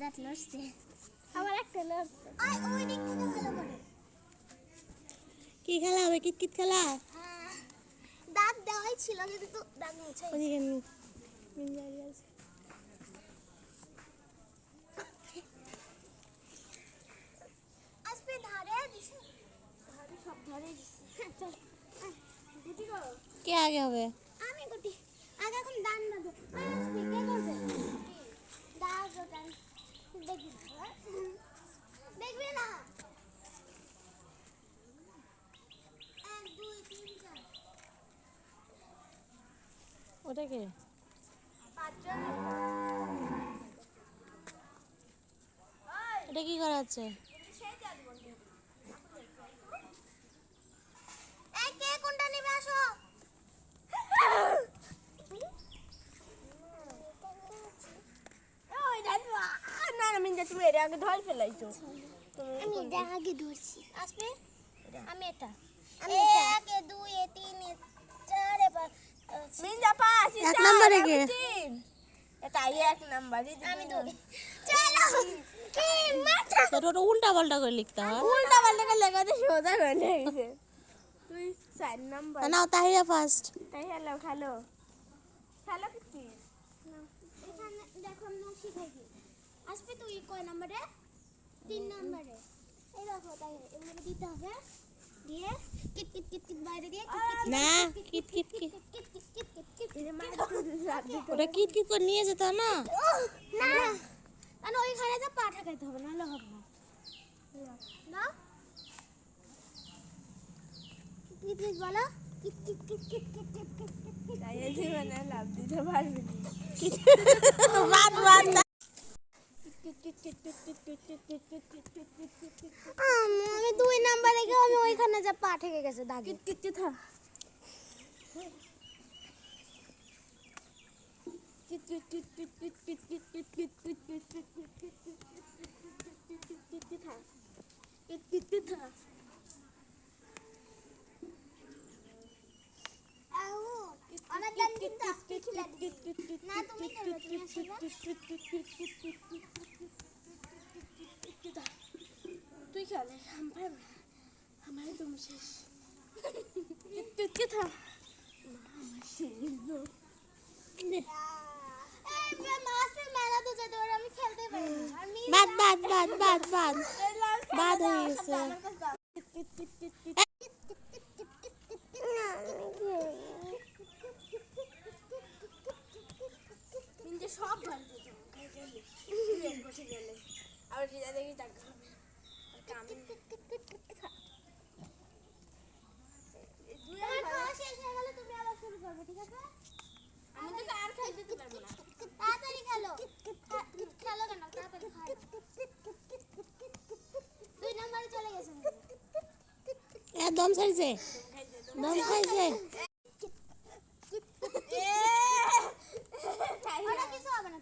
দাঁত নড়ছে আবার একটা নড়ছে আই ওই দিক থেকে ভালো করে কি খেলা হবে কিতকিত খেলা দাঁত দেওয়াই ছিল কিন্তু দাঁত মুছাই ওদিকে মিন যাই আছে আসবে ধারে দিছে ধারে সব ধারে দিছে চল গুটি করো কে আগে হবে আমি গুটি আগে এখন দান না দে আসবে কে করবে দাও দান দেখবি না দেখবি না 1 2 3 4 ওটা কে 5 জন এটা কি করা আছে এই কে কোনটা নিবে আসো ওই দাদু না না মিন তুমি এর আগে ধরে ফেলাইছো আমি এটা আগে ধরছি আসবে আমি এটা 1 2 3 4 5 মিন যা পাস এক নম্বরে কে এটা এক নম্বরে আমি 2 চলো কি মাথা তো ওটা উল্টা পাল্টা করে লিখতে হয় উল্টা পাল্টা করে লেখাতে সোজা করে গেছে তুই 4 নাম্বার নাও তাহিয়া ফার্স্ট তাই হ্যালো খেলো খেলো কি এখানে দেখো আমি শিখাই দিই আসবে তুই কয় নম্বরে 3 নম্বরে এই দেখো তাই এগুলো দিতে হবে দিয়ে কিট কিট কিট কিট বাইরে দিয়ে না কিত কিত কিত কিট কিট কিট কিট কিট এটা মার তো ওটা কিত কিত করে নিয়ে যেত না না মানে ওইখানে যা পা ঠাকাইতে হবে নাহলে হবে না না কিট কিট বলো কিট কিট কিট কিট কিট কিট কিট কিট কিট তাই জীবনে লাভ দিতে পারবি বাদ বাদ আমি 2 নম্বরে গিয়ে আমি ওইখানে যা পা ঠেকে গেছে দাগে কিট থা কিট কিট কিট কিট কিট কিট কিট কিট কিট কিট কিট কিট কিট কিট কিট থা কিট কিট থা আউ অনেক দান কিন্তু আপনি খিলা না তুমি করবে তুমি আসবে তুই খেলে আমার তুমি শেষ থা আমার শেষ এই মাসে মেলা তো যেতে পারে আমি খেলতে পারি না আমি বাদ বাদ বাদ বাদ বাদ বাদ হয়ে গেছে মিনজে সব ভালো গেলে বসে গেলে আর রিজা দেখি টাকা হবে আর কামে তোমার খাওয়া শেষ হয়ে গেলে তুমি আবার শুরু করবে ঠিক আছে আমি তো আর খাই দিতে পারবো না তাড়াতাড়ি খেলো খেলো কেন তাড়াতাড়ি খাও 2 নম্বরে চলে গেছে দম সাইছে দম খাইছে ওটা কিছু হবে না